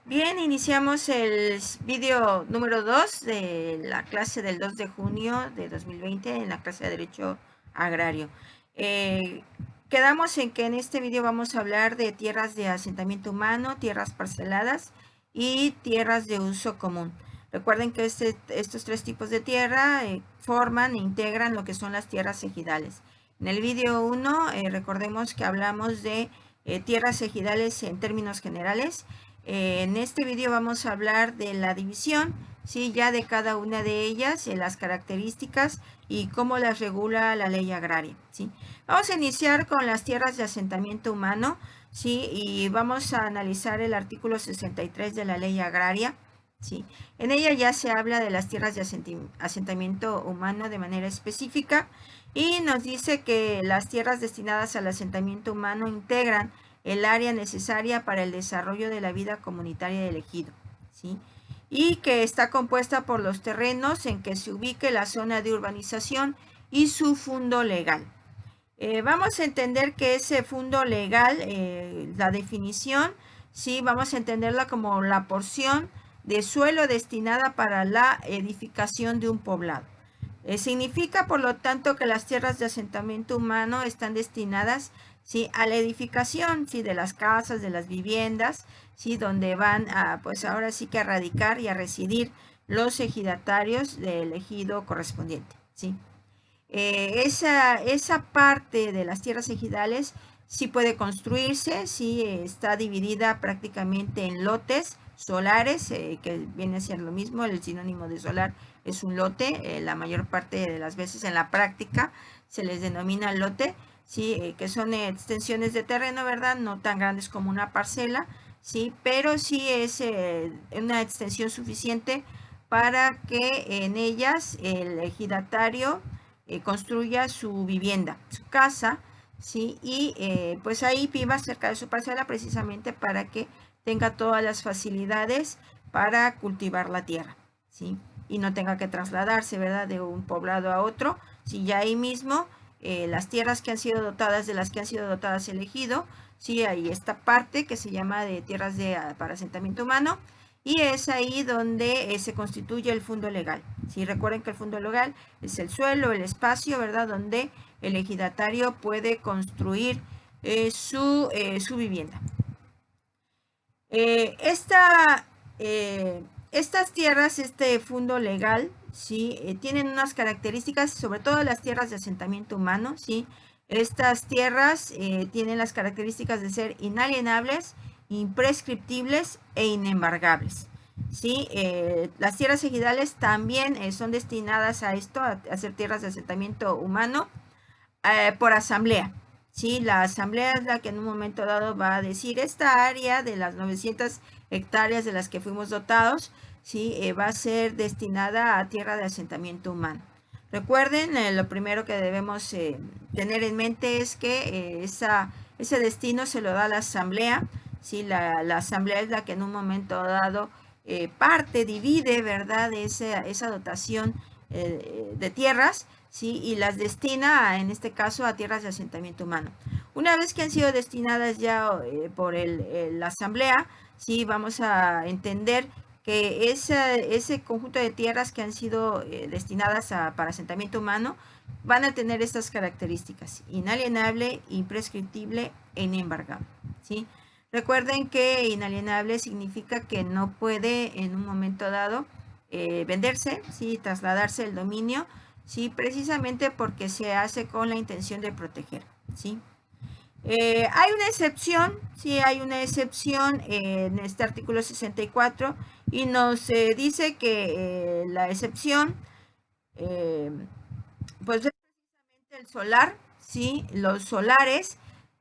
Bien, iniciamos el vídeo número 2 de la clase del 2 de junio de 2020 en la clase de Derecho Agrario. Quedamos en que en este vídeo vamos a hablar de tierras de asentamiento humano, tierras parceladas y tierras de uso común. Recuerden que estos tres tipos de tierra forman e integran lo que son las tierras ejidales. En el vídeo 1 recordemos que hablamos de tierras ejidales en términos generales. En este vídeo vamos a hablar de la división, ¿sí? Ya de cada una de ellas, las características y cómo las regula la ley agraria, ¿sí? Vamos a iniciar con las tierras de asentamiento humano, ¿sí? Y vamos a analizar el artículo 63 de la ley agraria, ¿sí? En ella ya se habla de las tierras de asentamiento humano de manera específica y nos dice que las tierras destinadas al asentamiento humano integran el área necesaria para el desarrollo de la vida comunitaria del ejido, ¿sí? Y que está compuesta por los terrenos en que se ubique la zona de urbanización y su fundo legal. Vamos a entender que ese fundo legal, la definición, sí, vamos a entenderla como la porción de suelo destinada para la edificación de un poblado. Significa, por lo tanto, que las tierras de asentamiento humano están destinadas, ¿sí?, a la edificación, ¿sí?, de las casas, de las viviendas, ¿sí?, donde van a, pues ahora sí que a radicar y a residir los ejidatarios del ejido correspondiente, ¿sí? Esa parte de las tierras ejidales sí puede construirse, sí está dividida prácticamente en lotes solares, que viene a ser lo mismo, el sinónimo de solar es un lote, la mayor parte de las veces en la práctica se les denomina lote, sí, que son extensiones de terreno, ¿verdad? No tan grandes como una parcela, sí, pero sí es una extensión suficiente para que en ellas el ejidatario construya su vivienda, su casa, ¿sí? Y pues ahí viva cerca de su parcela precisamente para que tenga todas las facilidades para cultivar la tierra, ¿sí? Y no tenga que trasladarse, ¿verdad?, de un poblado a otro, si ya ahí mismo las tierras que han sido dotadas, de las que han sido dotadas el ejido, sí, hay esta parte que se llama de tierras para asentamiento humano, y es ahí donde se constituye el fundo legal. Si recuerden que el fundo legal es el suelo, el espacio, ¿verdad?, donde el ejidatario puede construir su vivienda. Esta, estas tierras, este fundo legal, ¿sí?, tienen unas características, sobre todo las tierras de asentamiento humano, ¿sí? Estas tierras tienen las características de ser inalienables, imprescriptibles e inembargables, ¿sí? Las tierras ejidales también son destinadas a esto, a ser tierras de asentamiento humano, por asamblea. Sí, la asamblea es la que en un momento dado va a decir esta área de las 900 hectáreas de las que fuimos dotados, sí, va a ser destinada a tierra de asentamiento humano. Recuerden, lo primero que debemos tener en mente es que ese destino se lo da la asamblea, sí, la asamblea es la que en un momento dado divide, ¿verdad?, esa dotación de tierras, ¿sí?, y las destina, en este caso, a tierras de asentamiento humano. Una vez que han sido destinadas ya por la asamblea, sí, vamos a entender que ese conjunto de tierras que han sido destinadas para asentamiento humano van a tener estas características: inalienable, imprescriptible e inembargable, ¿sí? Recuerden que inalienable significa que no puede en un momento dado venderse, ¿sí?, trasladarse el dominio, ¿sí?, precisamente porque se hace con la intención de proteger, ¿sí? Hay una excepción, sí, hay una excepción en este artículo 64 y nos dice que la excepción, pues es precisamente el solar, ¿sí? Los solares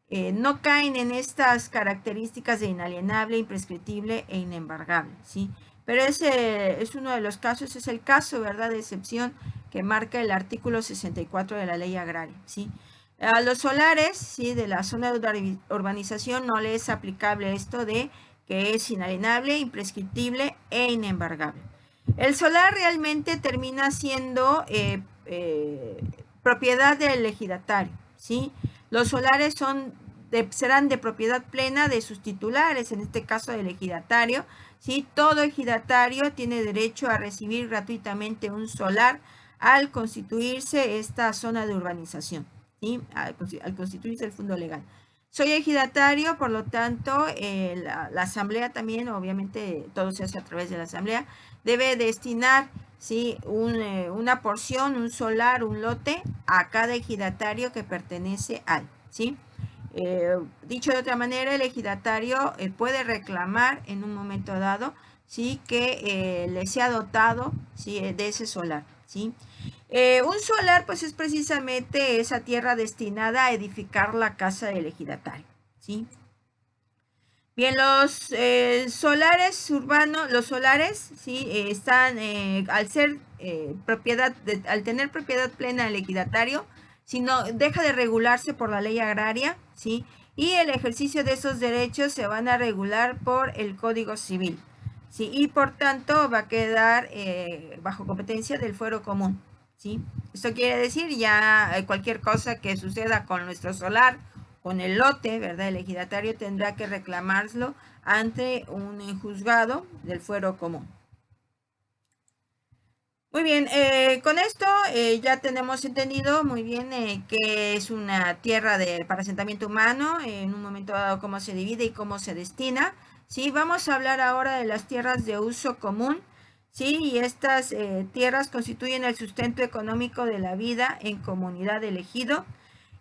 no caen en estas características de inalienable, imprescriptible e inembargable, ¿sí? Pero ese es uno de los casos, es el caso, ¿verdad?, de excepción que marca el artículo 64 de la ley agraria, ¿sí? A los solares, ¿sí?, de la zona de urbanización no le es aplicable esto de que es inalienable, imprescriptible e inembargable. El solar realmente termina siendo propiedad del ejidatario, ¿sí? Los solares son serán de propiedad plena de sus titulares, en este caso del ejidatario. ¿Sí? Todo ejidatario tiene derecho a recibir gratuitamente un solar al constituirse esta zona de urbanización, ¿sí? Al constituirse el fondo legal. Soy ejidatario, por lo tanto, la asamblea también, obviamente todo se hace a través de la asamblea, debe destinar, ¿sí? Una porción, un solar, un lote a cada ejidatario que pertenece al, ¿sí? Dicho de otra manera, el ejidatario puede reclamar en un momento dado, ¿sí? Que le sea dotado, ¿sí? De ese solar, ¿sí? Un solar, pues es precisamente esa tierra destinada a edificar la casa del ejidatario, ¿sí? Bien, los solares urbanos, los solares, ¿sí? Están, al ser propiedad, al tener propiedad plena el ejidatario, sino deja de regularse por la ley agraria, ¿sí? Y el ejercicio de esos derechos se van a regular por el Código Civil, ¿sí? Y por tanto va a quedar bajo competencia del fuero común, ¿sí? Esto quiere decir ya cualquier cosa que suceda con nuestro solar, con el lote, ¿verdad? El ejidatario tendrá que reclamarlo ante un juzgado del fuero común. Muy bien, con esto ya tenemos entendido muy bien qué es una tierra para asentamiento humano, en un momento dado cómo se divide y cómo se destina. ¿Sí? Vamos a hablar ahora de las tierras de uso común. ¿Sí? Y estas tierras constituyen el sustento económico de la vida en comunidad del ejido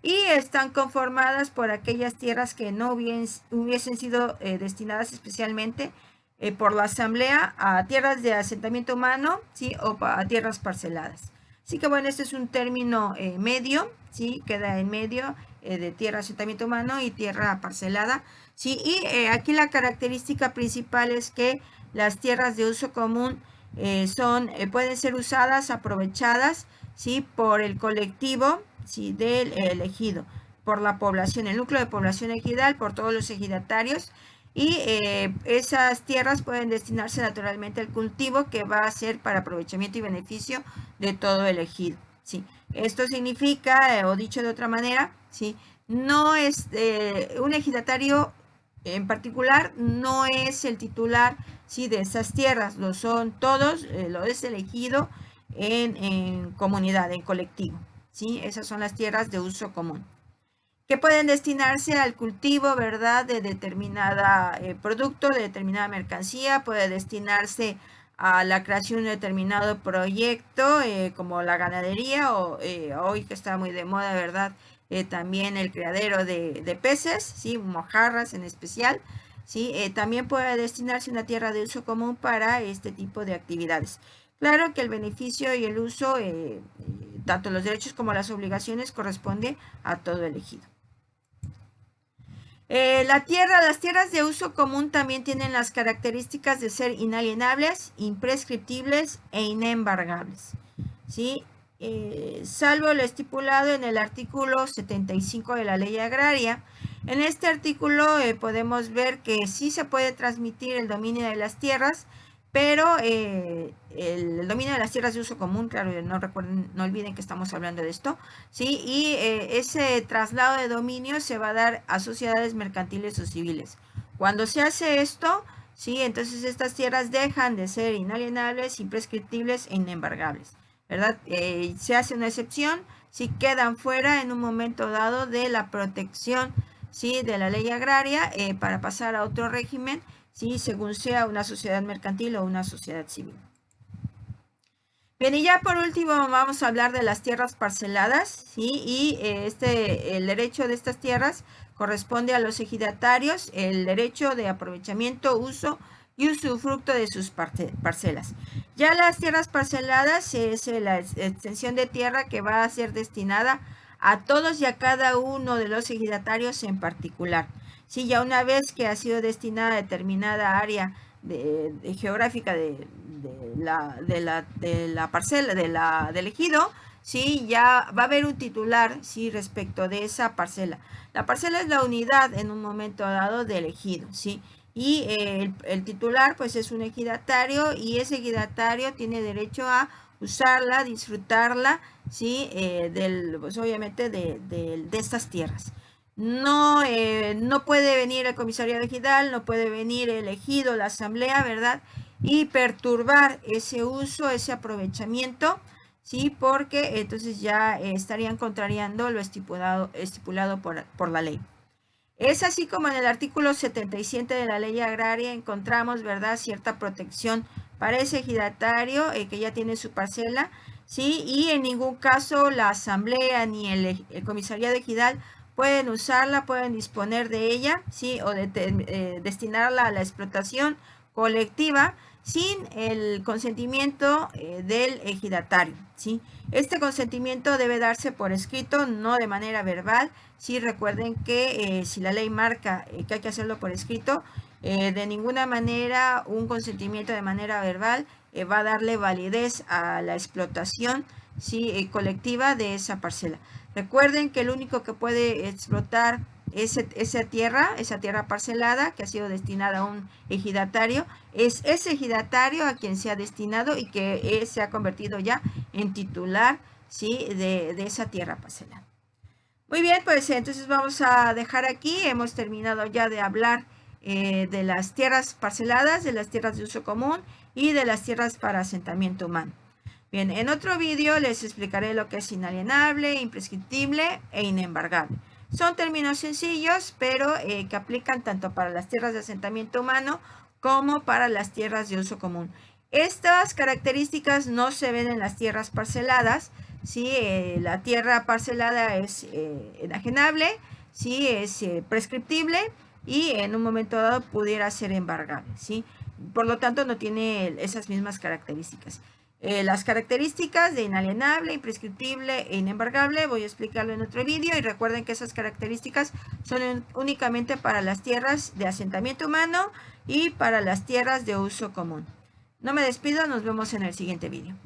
y están conformadas por aquellas tierras que no hubiesen sido destinadas especialmente por la asamblea a tierras de asentamiento humano, ¿sí? O a tierras parceladas. Así que bueno, este es un término medio, ¿sí? Queda en medio de tierra de asentamiento humano y tierra parcelada, ¿sí? Y aquí la característica principal es que las tierras de uso común pueden ser usadas, aprovechadas, ¿sí? Por el colectivo, ¿sí? Del ejido, por la población, el núcleo de población ejidal, por todos los ejidatarios, y esas tierras pueden destinarse naturalmente al cultivo que va a ser para aprovechamiento y beneficio de todo el ejido, ¿sí? Esto significa, o dicho de otra manera, ¿sí? No es un ejidatario en particular, no es el titular, ¿sí? De esas tierras, lo son todos, lo es elegido en comunidad, en colectivo, ¿sí? Esas son las tierras de uso común, que pueden destinarse al cultivo, ¿verdad? De determinada producto, de determinada mercancía, puede destinarse a la creación de determinado proyecto, como la ganadería, o hoy que está muy de moda, ¿verdad? También el criadero de peces, ¿sí? Mojarras en especial, ¿sí? También puede destinarse una tierra de uso común para este tipo de actividades. Claro que el beneficio y el uso, tanto los derechos como las obligaciones, corresponde a todo el ejido. Las tierras de uso común también tienen las características de ser inalienables, imprescriptibles e inembargables, ¿sí? Salvo lo estipulado en el artículo 75 de la Ley Agraria. En este artículo podemos ver que sí se puede transmitir el dominio de las tierras, pero el dominio de las tierras de uso común, claro, no olviden que estamos hablando de esto, ¿sí? Y ese traslado de dominio se va a dar a sociedades mercantiles o civiles. Cuando se hace esto, ¿sí? Entonces estas tierras dejan de ser inalienables, imprescriptibles e inembargables, ¿verdad? Se hace una excepción si quedan fuera en un momento dado de la protección, ¿sí? De la ley agraria para pasar a otro régimen, ¿sí? Según sea una sociedad mercantil o una sociedad civil. Bien, y ya por último vamos a hablar de las tierras parceladas, ¿sí? Y el derecho de estas tierras corresponde a los ejidatarios, el derecho de aprovechamiento, uso y usufructo de sus parcelas. Ya las tierras parceladas es la extensión de tierra que va a ser destinada a todos y a cada uno de los ejidatarios en particular. Sí, ya una vez que ha sido destinada a determinada área geográfica de la parcela, del ejido, ¿sí? Ya va a haber un titular, ¿sí? Respecto de esa parcela. La parcela es la unidad en un momento dado del ejido, ¿sí? Y el titular, pues es un ejidatario, y ese ejidatario tiene derecho a usarla, disfrutarla, ¿sí? Pues obviamente de estas tierras. no, no puede venir el comisariado ejidal, no puede venir el ejido, la asamblea, ¿verdad? Y perturbar ese uso, ese aprovechamiento, ¿sí? Porque entonces ya estarían contrariando lo estipulado por la ley. Es así como en el artículo 77 de la ley agraria encontramos, ¿verdad?, cierta protección para ese ejidatario que ya tiene su parcela, ¿sí? Y en ningún caso la asamblea ni el comisariado ejidal pueden usarla, pueden disponer de ella, ¿sí? O destinarla a la explotación colectiva sin el consentimiento del ejidatario, ¿sí? Este consentimiento debe darse por escrito, no de manera verbal. Sí, recuerden que si la ley marca que hay que hacerlo por escrito, de ninguna manera un consentimiento de manera verbal va a darle validez a la explotación, ¿sí? Colectiva de esa parcela. Recuerden que el único que puede explotar esa tierra parcelada que ha sido destinada a un ejidatario, es ese ejidatario a quien se ha destinado y que se ha convertido ya en titular, ¿sí? de esa tierra parcelada. Muy bien, pues entonces vamos a dejar aquí. Hemos terminado ya de hablar de las tierras parceladas, de las tierras de uso común y de las tierras para asentamiento humano. Bien, en otro vídeo les explicaré lo que es inalienable, imprescriptible e inembargable. Son términos sencillos, pero que aplican tanto para las tierras de asentamiento humano como para las tierras de uso común. Estas características no se ven en las tierras parceladas. ¿Sí? La tierra parcelada es enajenable, ¿sí? Es prescriptible y en un momento dado pudiera ser embargable, ¿sí? Por lo tanto, no tiene esas mismas características. Las características de inalienable, imprescriptible e inembargable voy a explicarlo en otro vídeo, y recuerden que esas características son únicamente para las tierras de asentamiento humano y para las tierras de uso común. No me despido, nos vemos en el siguiente vídeo.